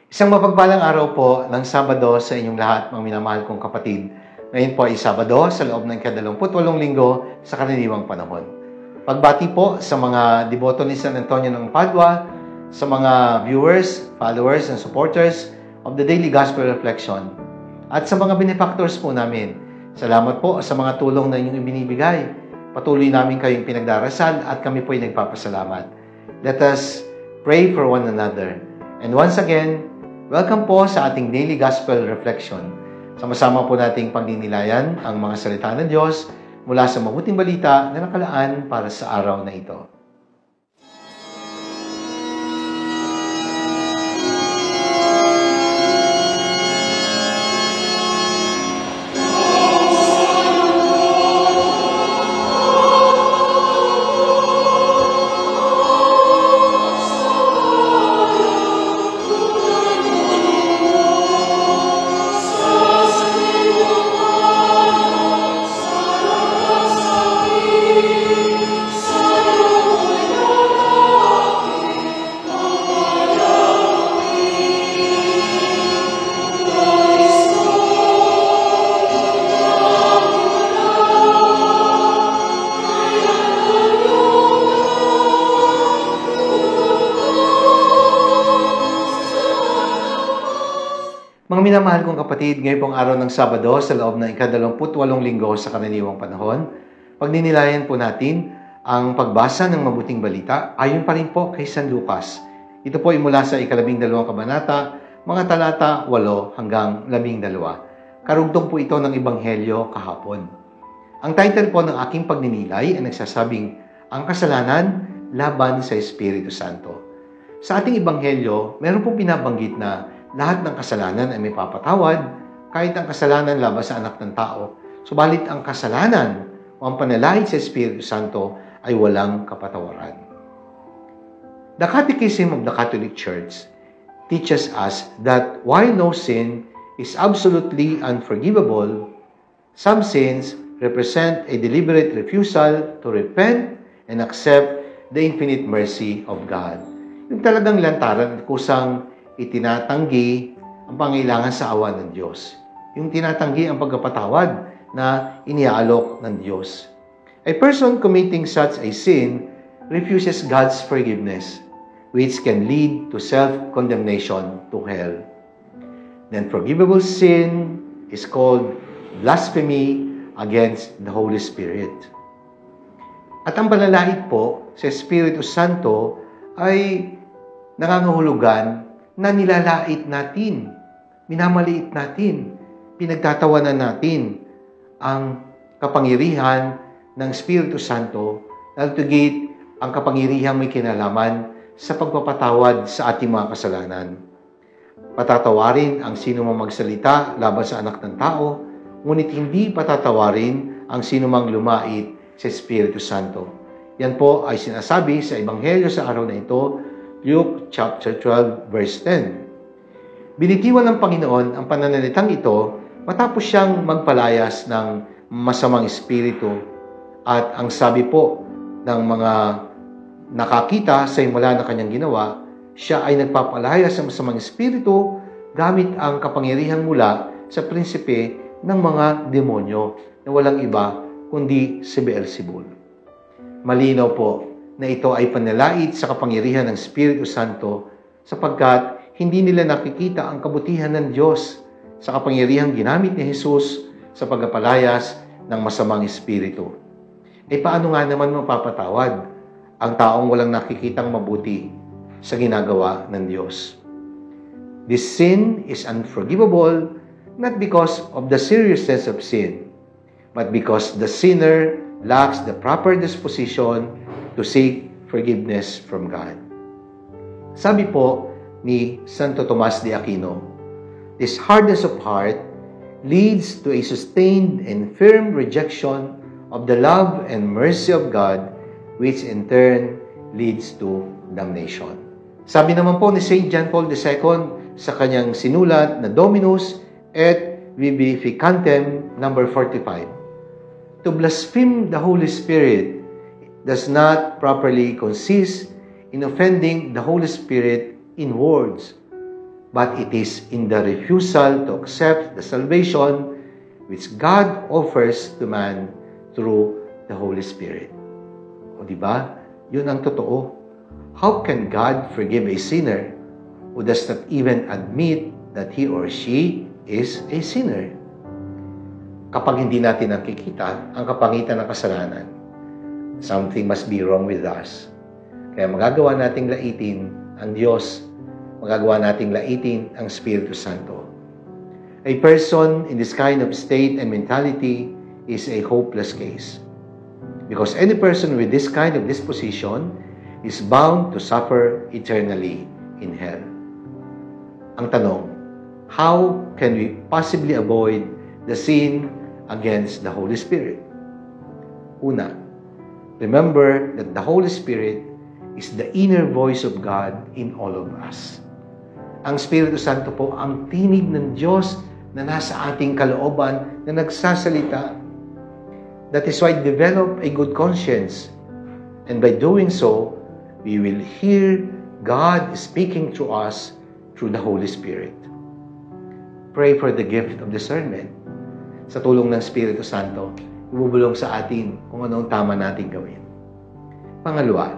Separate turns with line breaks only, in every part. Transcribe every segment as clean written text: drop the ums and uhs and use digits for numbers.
Isang mapagpalang araw po ng Sabado sa inyong lahat, mga minamahal kong kapatid. Ngayon po ay Sabado sa loob ng ika-28 linggo sa karaniwang panahon. Pagbati po sa mga deboto ni San Antonio ng Padua, sa mga viewers, followers, and supporters of the Daily Gospel Reflection, at sa mga benefactors po namin. Salamat po sa mga tulong na inyong ibinibigay. Patuloy namin kayong pinagdarasal at kami po ay nagpapasalamat. Let us pray for one another. And once again, welcome po sa ating Daily Gospel Reflection. Sama-sama po nating pagdinilayan ang mga salita ng Diyos mula sa mabuting balita na nakalaan para sa araw na ito. Mga minamahal kong kapatid, ngayon pong araw ng Sabado sa loob ng ika-28 linggo sa karaniwang panahon, pagdinilayan po natin ang pagbasa ng mabuting balita ayon pa rin po kay San Lucas. Ito po ay mula sa ika-12 kabanata, mga talata 8 hanggang 12. Karugtong po ito ng Ebanghelyo kahapon. Ang title po ng aking pagninilay ay nagsasabing, Ang Kasalanan Laban sa Espiritu Santo. Sa ating Ebanghelyo, meron pong binabanggit na lahat ng kasalanan ay may papatawad, kahit ang kasalanan laban sa anak ng tao. Subalit ang kasalanan o ang panalait sa Espiritu Santo ay walang kapatawaran. The Catechism of the Catholic Church teaches us that while no sin is absolutely unforgivable, some sins represent a deliberate refusal to repent and accept the infinite mercy of God. Yung talagang lantaran at kusang itinatanggi ang pangailangan sa awa ng Diyos. Yung tinatanggi ang pagkapatawad na iniaalok ng Diyos. A person committing such a sin refuses God's forgiveness, which can lead to self-condemnation to hell. The unforgivable sin is called blasphemy against the Holy Spirit. At ang panalait po sa Espiritu Santo ay nangangahulugan na nilalait natin, minamaliit natin, pinagtatawanan natin ang kapangyarihan ng Espiritu Santo, lalo tigit ang kapangyarihan may kinalaman sa pagpapatawad sa ating mga kasalanan. Patatawarin ang sino mang magsalita laban sa anak ng tao, ngunit hindi patatawarin ang sino mang lumait sa Espiritu Santo. Yan po ay sinasabi sa Ebanghelyo sa araw na ito, Luke chapter 12, verse 10. Binitiwan ng Panginoon ang pananalitang ito matapos siyang magpalayas ng masamang espiritu at ang sabi po ng mga nakakita sa himala na kanyang ginawa, siya ay nagpapalayas ng masamang espiritu gamit ang kapangyarihang mula sa prinsipe ng mga demonyo na walang iba kundi si Beelzebul. Malinaw po na ito ay panalait sa kapangyarihan ng Espiritu Santo sapagkat hindi nila nakikita ang kabutihan ng Diyos sa kapangyarihang ginamit ni Jesus sa pagpapalayas ng masamang espiritu. E paano nga naman mapapatawad ang taong walang nakikitang mabuti sa ginagawa ng Diyos? This sin is unforgivable not because of the seriousness of sin, but because the sinner lacks the proper disposition to seek forgiveness from God. Sabi po ni Santo Tomas de Aquino, this hardness of heart leads to a sustained and firm rejection of the love and mercy of God, which in turn leads to damnation. Sabi naman po ni St. John Paul II sa kanyang sinulat na Dominus et Vivificantem number 45, to blaspheme the Holy Spirit does not properly consist in offending the Holy Spirit in words, but it is in the refusal to accept the salvation which God offers to man through the Holy Spirit. O diba? Yun ang totoo. How can God forgive a sinner who does not even admit that he or she is a sinner? Kapag hindi natin nakikita ang kapangitan ng kasalanan, something must be wrong with us. Kaya magagawa nating laitin ang Diyos, magagawa nating laitin ang Espiritu Santo. A person in this kind of state and mentality is a hopeless case. Because any person with this kind of disposition is bound to suffer eternally in hell. Ang tanong, how can we possibly avoid the sin against the Holy Spirit? Una, remember that the Holy Spirit is the inner voice of God in all of us. Ang Espiritu Santo po ang tinig ng Diyos na nasa ating kalooban na nagsasalita. That is why develop a good conscience. And by doing so, we will hear God speaking to us through the Holy Spirit. Pray for the gift of discernment. Sa tulong ng Espiritu Santo, ibubulong sa atin kung anong tama nating gawin. Pangalawa,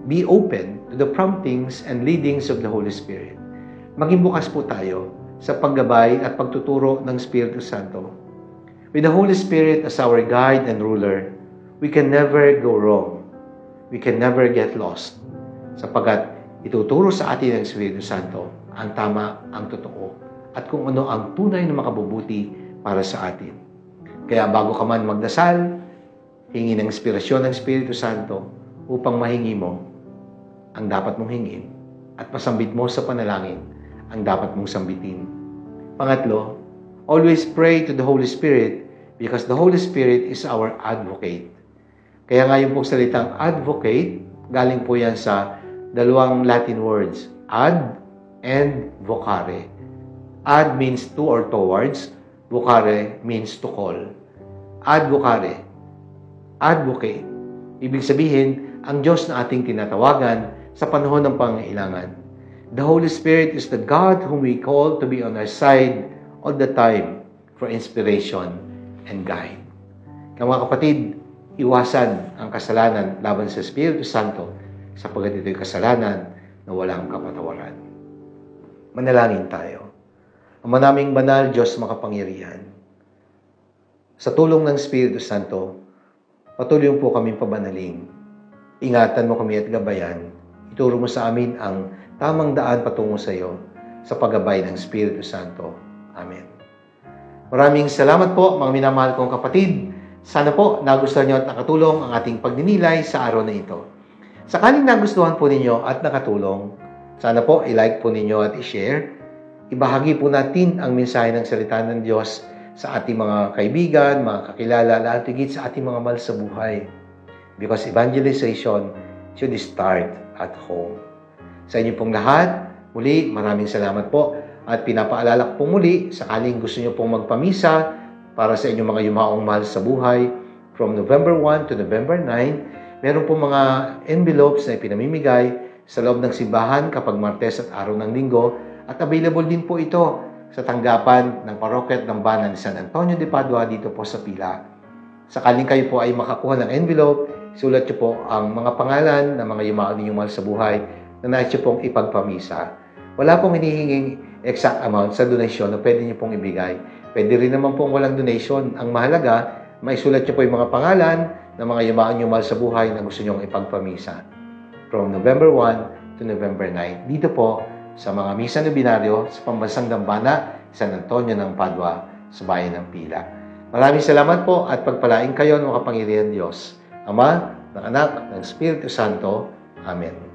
be open to the promptings and leadings of the Holy Spirit. Maging bukas po tayo sa paggabay at pagtuturo ng Espiritu Santo. With the Holy Spirit as our guide and ruler, we can never go wrong. We can never get lost. Sapagkat ituturo sa atin ng Espiritu Santo ang tama, ang totoo, at kung ano ang tunay na makabubuti para sa atin. Kaya bago ka man magdasal, hingi ng inspirasyon ng Espiritu Santo upang mahingi mo ang dapat mong hingin at masambit mo sa panalangin ang dapat mong sambitin. Pangatlo, always pray to the Holy Spirit because the Holy Spirit is our advocate. Kaya nga yung pong salitang advocate, galing po yan sa dalawang Latin words, ad and vocare. Ad means to or towards, vocare means to call. Advocare, advocate. Ibig sabihin, ang Diyos na ating tinatawagan sa panahon ng pangailangan. The Holy Spirit is the God whom we call to be on our side all the time for inspiration and guide. Kaya mga kapatid, iwasan ang kasalanan laban sa Espiritu Santo sapagkat ito'y kasalanan na walang kapatawaran. Manalangin tayo. Ama naming banal, Diyos makapangyarihan, sa tulong ng Espiritu Santo, patuloy po kami pabanaling. Ingatan mo kami at gabayan. Ituro mo sa amin ang tamang daan patungo sa iyo sa paggabay ng Espiritu Santo. Amen. Maraming salamat po, mga minamahal kong kapatid. Sana po nagustuhan niyo at nakatulong ang ating pagdinilay sa araw na ito. Sakaling nagustuhan po ninyo at nakatulong, sana po i-like po ninyo at i-share. Ibahagi po natin ang mensahe ng salita ng Diyos sa ating mga kaibigan, mga kakilala, lahat higit sa ating mga mahal sa buhay. Because evangelization should start at home. Sa inyo pong lahat, muli maraming salamat po at pinapaalala ko po muli, sakaling gusto nyo pong magpamisa para sa inyong mga yumaong mahal sa buhay, from November 1 to November 9, meron po mga envelopes na ipinamimigay sa loob ng simbahan kapag Martes at araw ng Linggo at available din po ito sa tanggapan ng parokya at dambana ni San Antonio de Padua dito po sa Pila. Sakaling kayo po ay makakuha ng envelope, sulat nyo po ang mga pangalan ng mga yumaon ninyong mahal sa buhay na nais nyo pong ipagpamisa. Wala pong hinihinging exact amount sa donasyon na pwede nyo pong ibigay. Pwede rin naman pong walang donation. Ang mahalaga, may sulat nyo po yung mga pangalan ng mga yumaon ninyong mahal sa buhay na gusto nyong ipagpamisa. From November 1 to November 9. Dito po sa mga misa nobinaryo sa Pambansang Dambana, San Antonio ng Padua, sa bayan ng Pila. Maraming salamat po at pagpalain kayo ng makapangyarihan Diyos, Ama, ng Anak, ng Espiritu Santo. Amen.